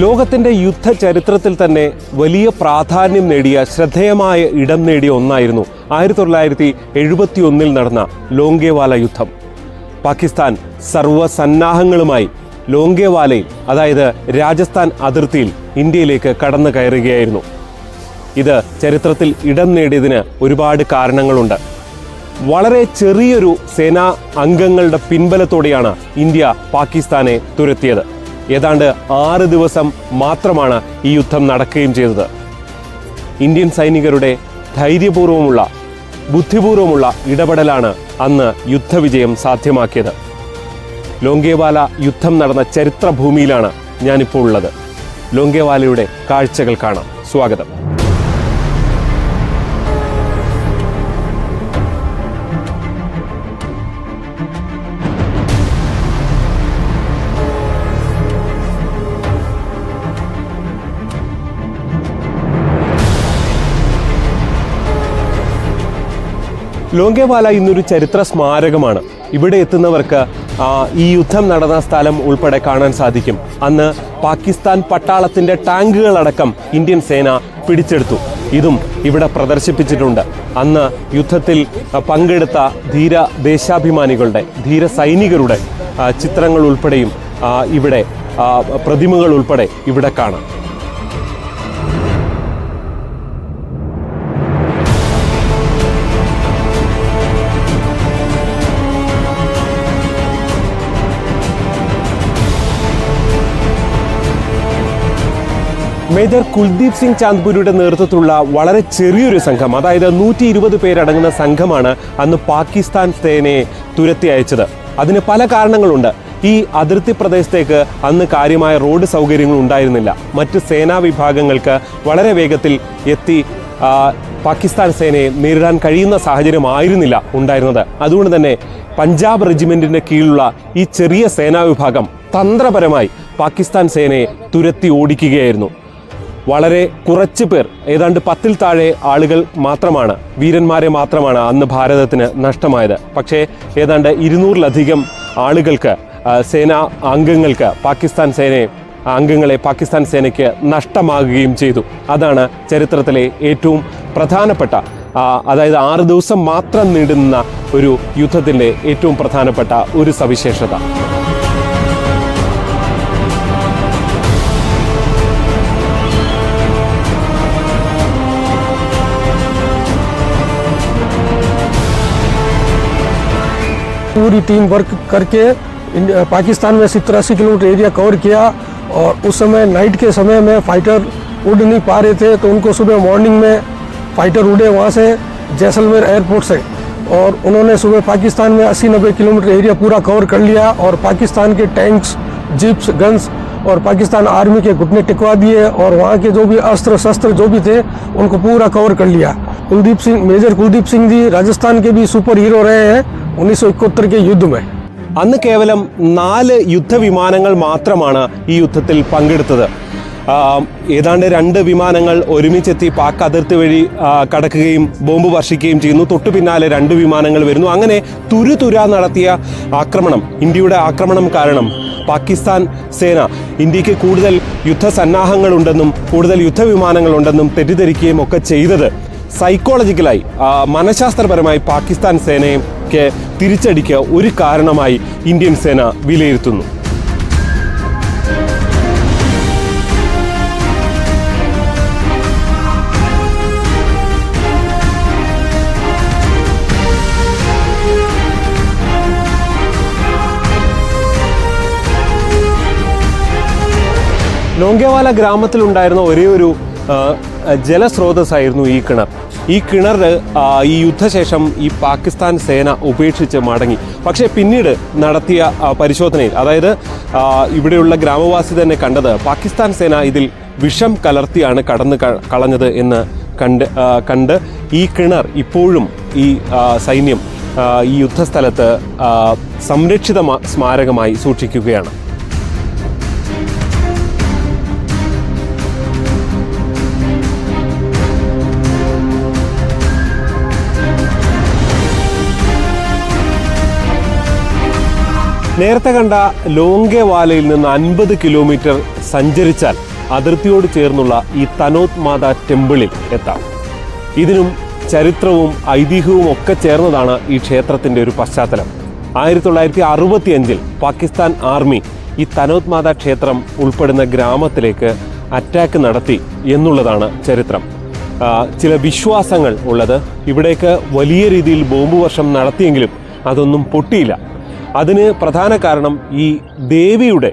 ലോകത്തിൻ്റെ യുദ്ധ ചരിത്രത്തിൽ തന്നെ വലിയ പ്രാധാന്യം നേടിയ ശ്രദ്ധേയമായ ഇടം നേടിയ ഒന്നായിരുന്നു 1971 നടന്ന ലോങ്കേവാല യുദ്ധം. പാകിസ്ഥാൻ സർവ്വസന്നാഹങ്ങളുമായി ലോങ്കേവാലയിൽ, അതായത് രാജസ്ഥാൻ അതിർത്തിയിൽ ഇന്ത്യയിലേക്ക് കടന്നു കയറുകയായിരുന്നു. ഇത് ചരിത്രത്തിൽ ഇടം നേടിയതിന് ഒരുപാട് കാരണങ്ങളുണ്ട്. വളരെ ചെറിയൊരു സേനാ അംഗങ്ങളുടെ പിൻബലത്തോടെയാണ് ഇന്ത്യ പാകിസ്ഥാനെ തുരത്തിയത്. ഏതാണ്ട് 6 ദിവസം മാത്രമാണ് ഈ യുദ്ധം നടക്കുകയും ചെയ്തത്. ഇന്ത്യൻ സൈനികരുടെ ധൈര്യപൂർവ്വമുള്ള, ബുദ്ധിപൂർവ്വമുള്ള ഇടപെടലാണ് അന്ന് യുദ്ധവിജയം സാധ്യമാക്കിയത്. ലോങ്കേവാല യുദ്ധം നടന്ന ചരിത്രഭൂമിയിലാണ് ഞാനിപ്പോൾ ഉള്ളത്. ലോങ്കേവാലയുടെ കാഴ്ചകൾ കാണാം. സ്വാഗതം. ലോങ്കേവാല ഇന്നൊരു ചരിത്ര സ്മാരകമാണ്. ഇവിടെ എത്തുന്നവർക്ക് ഈ യുദ്ധം നടന്ന സ്ഥലം ഉൾപ്പെടെ കാണാൻ സാധിക്കും. അന്ന് പാകിസ്ഥാൻ പട്ടാളത്തിൻ്റെ ടാങ്കുകളടക്കം ഇന്ത്യൻ സേന പിടിച്ചെടുത്തു. ഇതും ഇവിടെ പ്രദർശിപ്പിച്ചിട്ടുണ്ട്. അന്ന് യുദ്ധത്തിൽ പങ്കെടുത്ത ധീര ദേശാഭിമാനികളുടെ, ധീര സൈനികരുടെ ചിത്രങ്ങൾ ഉൾപ്പെടെയും ഇവിടെ, പ്രതിമകൾ ഉൾപ്പെടെ ഇവിടെ കാണാം. മേജർ കുൽദീപ് സിംഗ് ചാന്ദ്പുരിയുടെ നേതൃത്വത്തിലുള്ള വളരെ ചെറിയൊരു സംഘം, അതായത് 120 പേരടങ്ങുന്ന സംഘമാണ് അന്ന് പാകിസ്ഥാൻ സേനയെ തുരത്തി അയച്ചത്. അതിന് പല കാരണങ്ങളുണ്ട്. ഈ അതിർത്തി പ്രദേശത്തേക്ക് അന്ന് കാര്യമായ റോഡ് സൗകര്യങ്ങൾ ഉണ്ടായിരുന്നില്ല. മറ്റ് സേനാ വിഭാഗങ്ങൾക്ക് വളരെ വേഗത്തിൽ എത്തി പാകിസ്ഥാൻ സേനയെ നേരിടാൻ കഴിയുന്ന സാഹചര്യമായിരുന്നില്ല ഉണ്ടായിരുന്നത്. അതുകൊണ്ട് തന്നെ പഞ്ചാബ് റെജിമെൻറ്റിൻ്റെ കീഴിലുള്ള ഈ ചെറിയ സേനാ വിഭാഗം തന്ത്രപരമായി പാകിസ്ഥാൻ സേനയെ തുരത്തി ഓടിക്കുകയായിരുന്നു. വളരെ കുറച്ച് പേർ, ഏതാണ്ട് 10-ൽ താഴെ ആളുകൾ മാത്രമാണ്, വീരന്മാരെ മാത്രമാണ് അന്ന് ഭാരതത്തിന് നഷ്ടമായത്. പക്ഷേ ഏതാണ്ട് 200-ലധികം ആളുകൾക്ക്, സേനാ അംഗങ്ങൾക്ക്, പാകിസ്ഥാൻ സേനയ്ക്ക് നഷ്ടമാകുകയും ചെയ്തു. അതാണ് ചരിത്രത്തിലെ ഏറ്റവും പ്രധാനപ്പെട്ട, അതായത് 6 ദിവസം മാത്രം നീണ്ടുനിന്ന ഒരു യുദ്ധത്തിൻ്റെ ഏറ്റവും പ്രധാനപ്പെട്ട ഒരു സവിശേഷത. पूरी टीम वर्क करके पाकिस्तान में 83 किलोमीटर एरिया कवर किया। और उस समय नाइट के समय में फाइटर उड़ नहीं पा रहे थे, तो उनको सुबह मॉर्निंग में फाइटर उड़े वहाँ से जैसलमेर एयरपोर्ट से, और उन्होंने सुबह पाकिस्तान में 80-90 किलोमीटर एरिया पूरा कवर कर लिया। और पाकिस्तान के टैंक्स, जीप्स, गन्स और पाकिस्तान आर्मी के घुटने टिकवा दिए, और वहाँ के जो भी अस्त्र शस्त्र जो भी थे उनको पूरा कवर कर लिया। मेजर कुलदीप सिंह जी राजस्थान के भी सुपर हीरो रहे हैं 1971 के युद्ध में. അന്ന് കേവലം 4 യുദ്ധവിമാനങ്ങൾ മാത്രമാണ് ഈ യുദ്ധത്തിൽ പങ്കെടുത്തത്. ഏതാണ്ട് 2 വിമാനങ്ങൾ ഒരുമിച്ചെത്തി പാക് അതിർത്തി വഴി കടക്കുകയും ബോംബ് വർഷിക്കുകയും ചെയ്യുന്നു. തൊട്ടു പിന്നാലെ 2 വിമാനങ്ങൾ വരുന്നു. അങ്ങനെ തുരുതുരാ നടത്തിയ ആക്രമണം, ഇന്ത്യയുടെ ആക്രമണം കാരണം പാകിസ്ഥാൻ സേന ഇന്ത്യക്ക് കൂടുതൽ യുദ്ധസന്നാഹങ്ങളുണ്ടെന്നും കൂടുതൽ യുദ്ധവിമാനങ്ങളുണ്ടെന്നും തെറ്റിദ്ധരിക്കുകയും ഒക്കെ ചെയ്തത് സൈക്കോളജിക്കലായി, മനഃശാസ്ത്രപരമായി പാകിസ്ഥാൻ സേനയ്ക്ക് തിരിച്ചടിക്ക് ഒരു കാരണമായി ഇന്ത്യൻ സേന വിലയിരുത്തുന്നു. ലോങ്കേവാല ഗ്രാമത്തിലുണ്ടായിരുന്ന ഒരേ ഒരു ജലസ്രോതസ്സായിരുന്നു ഈ കിണർ. ഈ കിണർ ഈ യുദ്ധശേഷം ഈ പാകിസ്ഥാൻ സേന ഉപേക്ഷിച്ച് മടങ്ങി. പക്ഷേ പിന്നീട് നടത്തിയ പരിശോധനയിൽ, അതായത് ഇവിടെയുള്ള ഗ്രാമവാസി തന്നെ കണ്ടത് പാകിസ്ഥാൻ സേന ഇതിൽ വിഷം കലർത്തിയാണ് കളഞ്ഞത് എന്ന് കണ്ട് ഈ കിണർ ഇപ്പോഴും ഈ സൈന്യം ഈ യുദ്ധസ്ഥലത്ത് സംരക്ഷിത സ്മാരകമായി സൂക്ഷിക്കുകയാണ്. നേരത്തെ കണ്ട ലോങ്കേവാലയിൽ നിന്ന് 50 കിലോമീറ്റർ സഞ്ചരിച്ചാൽ അതിർത്തിയോട് ചേർന്നുള്ള ഈ തനോത് മാതാ ടെമ്പിളിൽ എത്താം. ഇതിനും ചരിത്രവും ഐതിഹ്യവും ഒക്കെ ചേർന്നതാണ് ഈ ക്ഷേത്രത്തിൻ്റെ ഒരു പശ്ചാത്തലം. 1965 പാകിസ്ഥാൻ ആർമി ഈ തനോത് മാതാ ക്ഷേത്രം ഉൾപ്പെടുന്ന ഗ്രാമത്തിലേക്ക് അറ്റാക്ക് നടത്തി എന്നുള്ളതാണ് ചരിത്രം. ചില വിശ്വാസങ്ങൾ ഉള്ളത് ഇവിടേക്ക് വലിയ രീതിയിൽ ബോംബ് വർഷം നടത്തിയെങ്കിലും അതൊന്നും പൊട്ടിയില്ല. അതിന് പ്രധാന കാരണം ഈ ദേവിയുടെ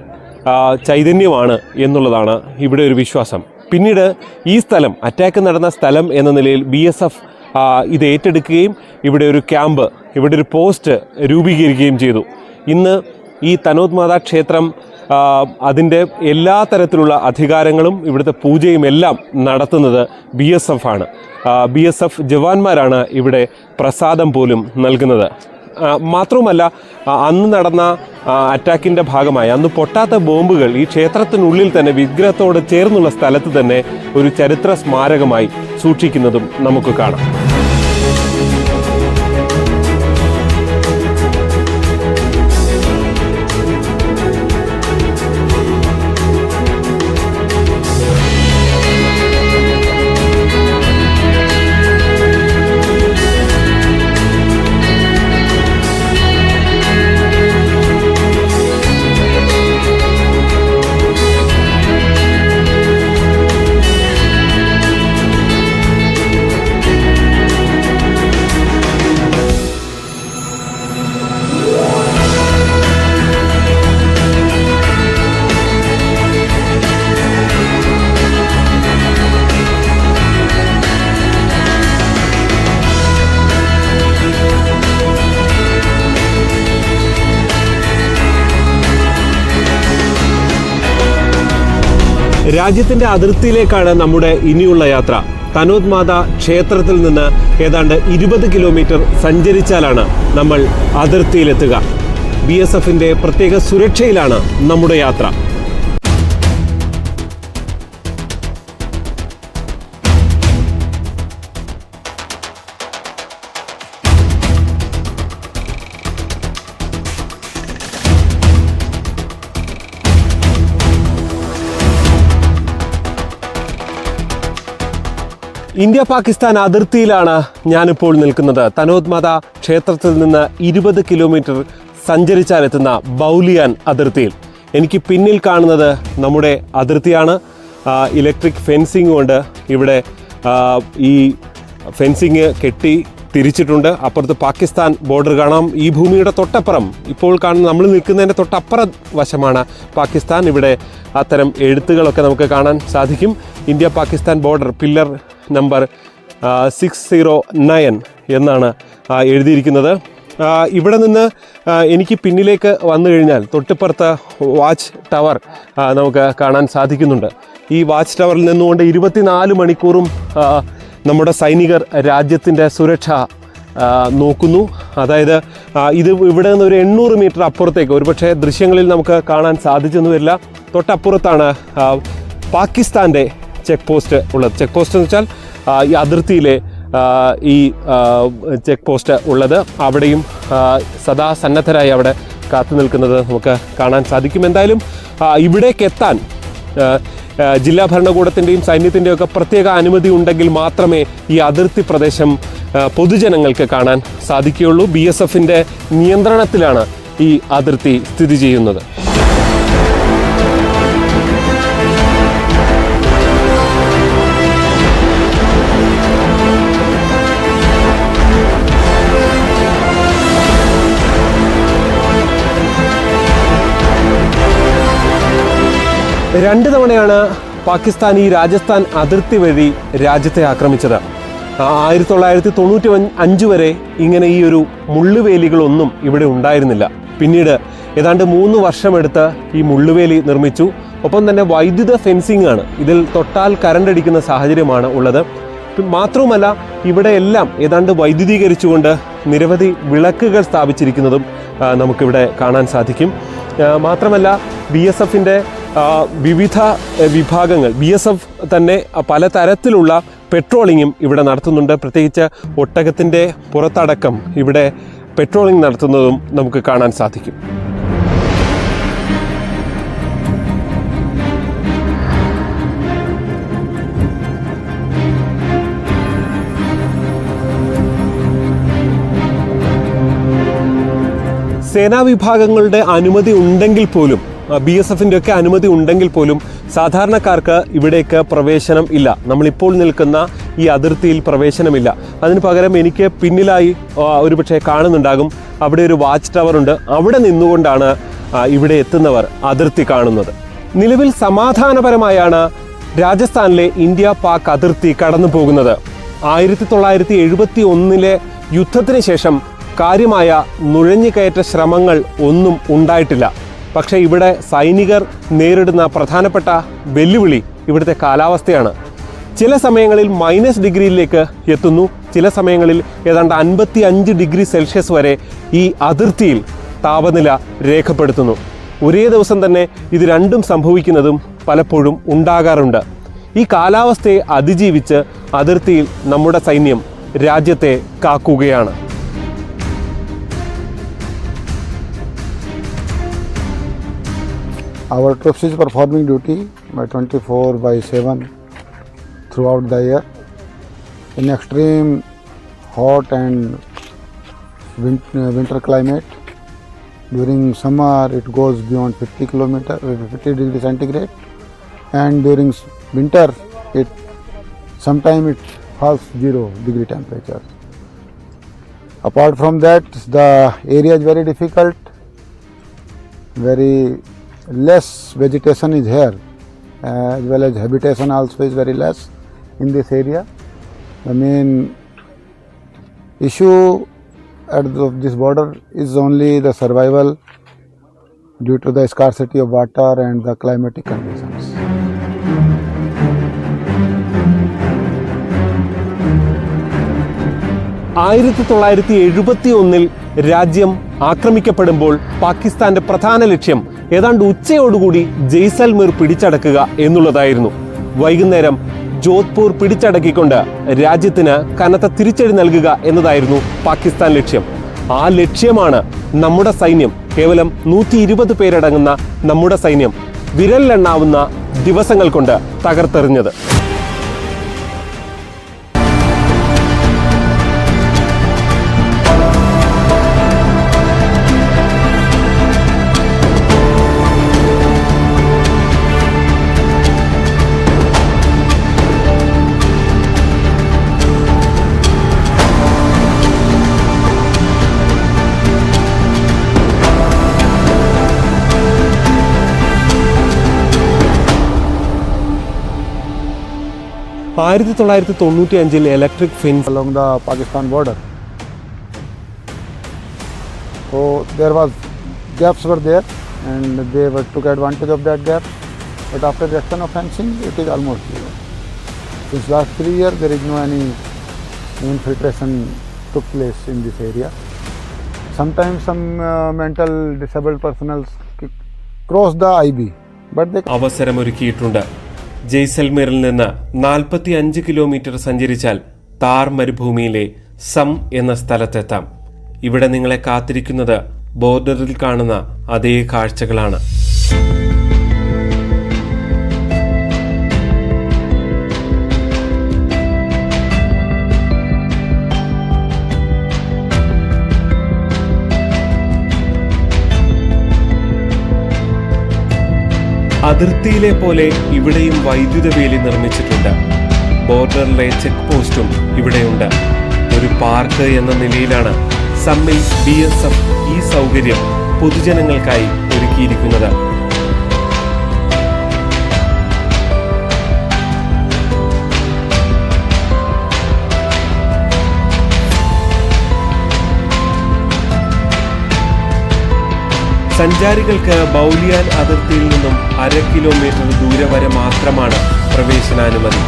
ചൈതന്യമാണ് എന്നുള്ളതാണ് ഇവിടെ ഒരു വിശ്വാസം. പിന്നീട് ഈ സ്ഥലം, അറ്റാക്ക് നടന്ന സ്ഥലം എന്ന നിലയിൽ BSF ഇത് ഏറ്റെടുക്കുകയും ഇവിടെ ഒരു ക്യാമ്പ്, ഇവിടെ ഒരു പോസ്റ്റ് രൂപീകരിക്കുകയും ചെയ്തു. ഇന്ന് ഈ തനോത് മാതാ ക്ഷേത്രം അതിൻ്റെ എല്ലാ തരത്തിലുള്ള അധികാരങ്ങളും ഇവിടുത്തെ പൂജയും എല്ലാം നടത്തുന്നത് BSF ആണ്. BSF ജവാന്മാരാണ് ഇവിടെ പ്രസാദം പോലും നൽകുന്നത്. മാത്രവുമല്ല, അന്ന് നടന്ന അറ്റാക്കിൻ്റെ ഭാഗമായി അന്ന് പൊട്ടാത്ത ബോംബുകൾ ഈ ക്ഷേത്രത്തിനുള്ളിൽ തന്നെ വിഗ്രഹത്തോട് ചേർന്നുള്ള സ്ഥലത്ത് തന്നെ ഒരു ചരിത്ര സ്മാരകമായി സൂക്ഷിക്കുന്നതും നമുക്ക് കാണാം. രാജ്യത്തിൻ്റെ അതിർത്തിയിലേക്കാണ് നമ്മുടെ ഇനിയുള്ള യാത്ര. തനോത് മാതാ ക്ഷേത്രത്തിൽ നിന്ന് ഏതാണ്ട് 20 കിലോമീറ്റർ സഞ്ചരിച്ചാലാണ് നമ്മൾ അതിർത്തിയിലെത്തുക. BSFൻ്റെ പ്രത്യേക സുരക്ഷയിലാണ് നമ്മുടെ യാത്ര. ഇന്ത്യ പാകിസ്ഥാൻ അതിർത്തിയിലാണ് ഞാനിപ്പോൾ നിൽക്കുന്നത്. തനോത് മാതാ ക്ഷേത്രത്തിൽ നിന്ന് 20 കിലോമീറ്റർ സഞ്ചരിച്ചാലെത്തുന്ന ബൗലിയാൻ അതിർത്തിയിൽ. എനിക്ക് പിന്നിൽ കാണുന്നത് നമ്മുടെ അതിർത്തിയാണ്. ഇലക്ട്രിക് ഫെൻസിങ് കൊണ്ട് ഇവിടെ ഈ ഫെൻസിങ് കെട്ടി തിരിച്ചിട്ടുണ്ട്. അപ്പുറത്ത് പാകിസ്ഥാൻ ബോർഡർ കാണാം. ഈ ഭൂമിയുടെ തൊട്ടപ്പുറം, ഇപ്പോൾ കാണുന്ന നമ്മൾ നിൽക്കുന്നതിൻ്റെ തൊട്ടപ്പുറ വശമാണ് പാകിസ്ഥാൻ. ഇവിടെ അത്തരം എഴുത്തുകളൊക്കെ നമുക്ക് കാണാൻ സാധിക്കും. India Pakistan border pillar number 609 എന്നാണ് എഴുതിയിരിക്കുന്നത്. ഇവിടെ നിന്ന് എനിക്ക് പിന്നിലേക്ക് വന്നു കഴിഞ്ഞാൽ തൊട്ടിപ്പുറത്ത് വാച്ച് ടവർ നമുക്ക് കാണാൻ സാധിക്കുന്നുണ്ട്. ഈ വാച്ച് ടവറിൽ നിന്നുകൊണ്ട് 24 മണിക്കൂറും നമ്മുടെ സൈനികർ രാജ്യത്തിൻ്റെ സുരക്ഷ നോക്കുന്നു. അതായത് ഇത് ഇവിടെ നിന്ന് ഒരു 800 മീറ്റർ അപ്പുറത്തേക്ക്, ഒരുപക്ഷെ ദൃശ്യങ്ങളിൽ നമുക്ക് കാണാൻ സാധിച്ചെന്ന് വരില്ല, തൊട്ടപ്പുറത്താണ് പാകിസ്ഥാൻ്റെ ചെക്ക് പോസ്റ്റ് ഉള്ളത്. ചെക്ക് പോസ്റ്റ് എന്ന് വെച്ചാൽ ഈ അതിർത്തിയിലെ ഈ ചെക്ക് പോസ്റ്റ് ഉള്ളത്. അവിടെയും സദാ സന്നദ്ധരായി അവിടെ കാത്തു നിൽക്കുന്നത് നമുക്ക് കാണാൻ സാധിക്കും. എന്തായാലും ഇവിടേക്ക് എത്താൻ ജില്ലാ ഭരണകൂടത്തിൻ്റെയും സൈന്യത്തിൻ്റെയും ഒക്കെ പ്രത്യേക അനുമതി ഉണ്ടെങ്കിൽ മാത്രമേ ഈ അതിർത്തി പ്രദേശം പൊതുജനങ്ങൾക്ക് കാണാൻ സാധിക്കുകയുള്ളൂ. BSFൻ്റെ നിയന്ത്രണത്തിലാണ് ഈ അതിർത്തി സ്ഥിതി ചെയ്യുന്നത്. രണ്ട് തവണയാണ് പാകിസ്ഥാൻ ഈ രാജസ്ഥാൻ അതിർത്തി വഴി രാജ്യത്തെ ആക്രമിച്ചത്. 1995 വരെ ഇങ്ങനെ ഈ ഒരു മുള്ളുവേലികളൊന്നും ഇവിടെ ഉണ്ടായിരുന്നില്ല. പിന്നീട് ഏതാണ്ട് 3 വർഷമെടുത്ത് ഈ മുള്ളുവേലി നിർമ്മിച്ചു. ഒപ്പം തന്നെ വൈദ്യുത ഫെൻസിംഗ് ആണ്. ഇതിൽ തൊട്ടാൽ കരണ്ടടിക്കുന്ന സാഹചര്യമാണ് ഉള്ളത്. മാത്രവുമല്ല, ഇവിടെ എല്ലാം ഏതാണ്ട് വൈദ്യുതീകരിച്ചുകൊണ്ട് നിരവധി വിളക്കുകൾ സ്ഥാപിച്ചിരിക്കുന്നതും നമുക്കിവിടെ കാണാൻ സാധിക്കും. മാത്രമല്ല, BSFൻ്റെ വിവിധ വിഭാഗങ്ങൾ, BSF തന്നെ പലതരത്തിലുള്ള പെട്രോളിങ്ങും ഇവിടെ നടത്തുന്നുണ്ട്. പ്രത്യേകിച്ച് ഒട്ടകത്തിൻ്റെ പുറത്തടക്കം ഇവിടെ പെട്രോളിംഗ് നടത്തുന്നതും നമുക്ക് കാണാൻ സാധിക്കും. സേനാ വിഭാഗങ്ങളുടെ അനുമതി ഉണ്ടെങ്കിൽ പോലും BSFിൻ്റെ ഒക്കെ അനുമതി ഉണ്ടെങ്കിൽ പോലും സാധാരണക്കാർക്ക് ഇവിടേക്ക് പ്രവേശനം ഇല്ല. നമ്മളിപ്പോൾ നിൽക്കുന്ന ഈ അതിർത്തിയിൽ പ്രവേശനമില്ല. അതിന് പകരം എനിക്ക് പിന്നിലായി ഒരുപക്ഷെ കാണുന്നുണ്ടാകും, അവിടെ ഒരു വാച്ച് ടവർ ഉണ്ട്. അവിടെ നിന്നുകൊണ്ടാണ് ഇവിടെ എത്തുന്നവർ അതിർത്തി കാണുന്നത്. നിലവിൽ സമാധാനപരമായാണ് രാജസ്ഥാനിലെ ഇന്ത്യ പാക് അതിർത്തി കടന്നു പോകുന്നത്. 1971 യുദ്ധത്തിന് ശേഷം കാര്യമായ നുഴഞ്ഞുകയറ്റ ശ്രമങ്ങൾ ഒന്നും ഉണ്ടായിട്ടില്ല. പക്ഷേ ഇവിടെ സൈനികർ നേരിടുന്ന പ്രധാനപ്പെട്ട വെല്ലുവിളി ഇവിടുത്തെ കാലാവസ്ഥയാണ്. ചില സമയങ്ങളിൽ -ഡിഗ്രിയിലേക്ക് എത്തുന്നു, ചില സമയങ്ങളിൽ ഏതാണ്ട് 55 ഡിഗ്രി സെൽഷ്യസ് വരെ ഈ അതിർത്തിയിൽ താപനില രേഖപ്പെടുത്തുന്നു. ഒരേ ദിവസം തന്നെ ഇത് രണ്ടും സംഭവിക്കുന്നതും പലപ്പോഴും ഉണ്ടാകാറുണ്ട്. ഈ കാലാവസ്ഥയെ അതിജീവിച്ച് അതിർത്തിയിൽ നമ്മുടെ സൈന്യം രാജ്യത്തെ കാക്കുകയാണ്. Our troops is performing duty by 24/7 throughout the year in extreme hot and winter climate. During summer it goes beyond 50 degrees centigrade, and during winter it sometimes it falls 0 degree temperature. Apart from that, the area is very difficult, very less vegetation is here, as well as habitation also is very less in this area. The main issue at this border is only the survival due to the scarcity of water and the climatic conditions. രാജ്യം ആക്രമിക്കപ്പെടുമ്പോൾ പാകിസ്ഥാന്റെ പ്രധാന ലക്ഷ്യം ഏതാണ്ട് ഉച്ചയോടുകൂടി ജയ്സൽമീർ പിടിച്ചടക്കുക എന്നുള്ളതായിരുന്നു. വൈകുന്നേരം ജോധ്പൂർ പിടിച്ചടക്കിക്കൊണ്ട് രാജ്യത്തിന് കനത്ത തിരിച്ചടി നൽകുക എന്നതായിരുന്നു പാകിസ്ഥാൻ ലക്ഷ്യം. ആ ലക്ഷ്യമാണ് നമ്മുടെ സൈന്യം, കേവലം 120 പേരടങ്ങുന്ന നമ്മുടെ സൈന്യം വിരലിലെണ്ണാവുന്ന ദിവസങ്ങൾ കൊണ്ട് തകർത്തെറിഞ്ഞത്. Electric fence along the Pakistan border. So there was gaps were there, and they took advantage of that gap. But after the action of fencing, it is almost zero. Since last 3 years, there is no any infiltration took place in this area. Sometimes some mental disabled persons cross the IB, but they അവസരമൊരുക്കിയിട്ടുണ്ട്. ജയ്സൽമീറിൽ നിന്ന് 45 kilometre സഞ്ചരിച്ചാൽ താർ മരുഭൂമിയിലെ some എന്ന സ്ഥലത്തെത്താം. ഇവിടെ നിങ്ങളെ കാത്തിരിക്കുന്നത് ബോർഡറിൽ കാണുന്ന അതേ കാഴ്ചകളാണ്. അതിർത്തിയിലെ പോലെ ഇവിടെയും വൈദ്യുത വേലി നിർമ്മിച്ചിട്ടുണ്ട്. ബോർഡറിലെ ചെക്ക് പോസ്റ്റും ഇവിടെയുണ്ട്. ഒരു പാർക്ക് എന്ന നിലയിലാണ് സമ്മിൽ BSF ഈ സൗകര്യം പൊതുജനങ്ങൾക്കായി ഒരുക്കിയിരിക്കുന്നത്. സഞ്ചാരികൾക്ക് ബൗലിയാൻ അതിർത്തിയിൽ നിന്നും 1/2 കിലോമീറ്റർ ദൂരെ വരെ മാത്രമാണ് പ്രവേശനാനുമതി.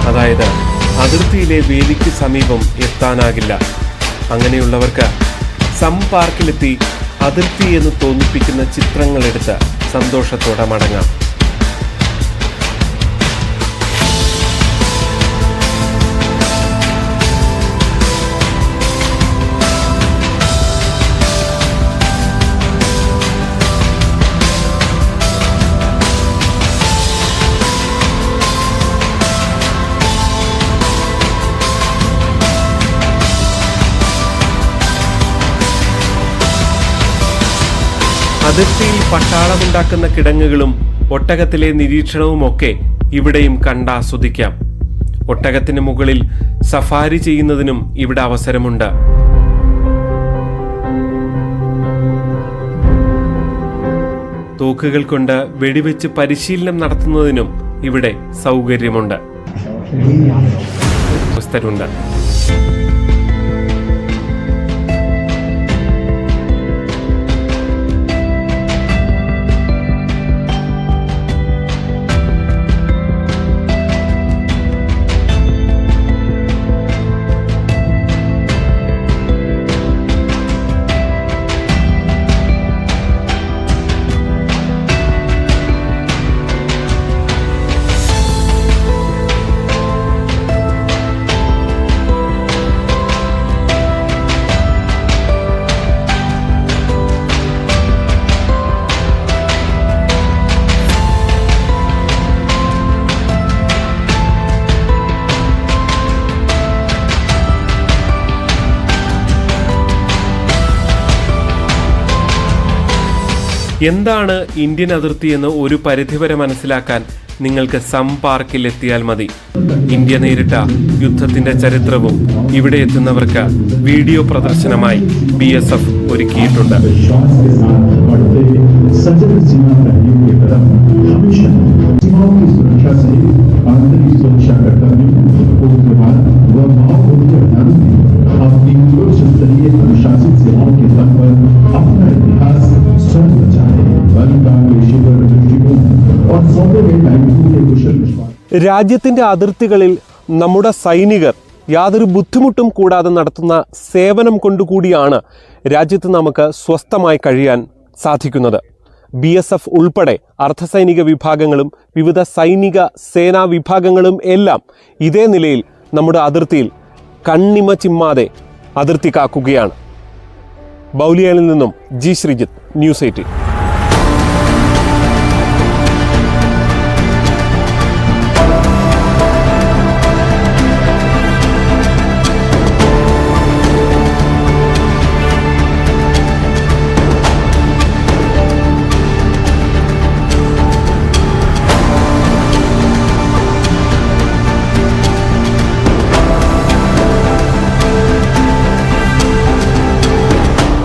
അതായത് അതിർത്തിയിലെ വേലിക്ക് സമീപം എത്താനാകില്ല. അങ്ങനെയുള്ളവർക്ക് സം പാർക്കിലെത്തി അതിർത്തി എന്ന് തോന്നിപ്പിക്കുന്ന ചിത്രങ്ങളെടുത്ത് സന്തോഷത്തോടെ മടങ്ങാം. അതിർത്തിയിൽ പട്ടാളമുണ്ടാക്കുന്ന കിടങ്ങുകളും ഒട്ടകത്തിലെ നിരീക്ഷണവുമൊക്കെ ഇവിടെയും കണ്ടാസ്വദിക്കാം. ഒട്ടകത്തിന് മുകളിൽ സഫാരി ചെയ്യുന്നതിനും ഇവിടെ അവസരമുണ്ട്. തോക്കുകൾ കൊണ്ട് വെടിവെച്ച് പരിശീലനം നടത്തുന്നതിനും ഇവിടെ സൗകര്യമുണ്ട്. ഉസ്തരുണ്ട്. എന്താണ് ഇന്ത്യൻ അതിർത്തി എന്ന് ഒരു പരിധിവരെ മനസ്സിലാക്കാൻ നിങ്ങൾക്ക് സം പാർക്കിൽ എത്തിയാൽ മതി. ഇന്ത്യ നേരിട്ട യുദ്ധത്തിന്റെ ചരിത്രവും ഇവിടെ എത്തുന്നവർക്ക് വീഡിയോ പ്രദർശനമായി BSF ഒരുക്കിയിട്ടുണ്ട്. രാജ്യത്തിന്റെ അതിർത്തികളിൽ നമ്മുടെ സൈനികർ യാതൊരു ബുദ്ധിമുട്ടും കൂടാതെ നടത്തുന്ന സേവനം കൊണ്ടുകൂടിയാണ് രാജ്യത്ത് നമുക്ക് സ്വസ്ഥമായി കഴിയാൻ സാധിക്കുന്നത്. BSF ഉൾപ്പെടെ അർദ്ധസൈനിക വിഭാഗങ്ങളും വിവിധ സൈനിക സേനാ വിഭാഗങ്ങളും എല്ലാം ഇതേ നിലയിൽ നമ്മുടെ അതിർത്തിയിൽ കണ്ണിമ ചിമ്മാതെ അതിർത്തി കാക്കുകയാണ്. ബൗലിയയിൽ നിന്നും ജി ശ്രീജിത്ത്, ന്യൂസ് 18.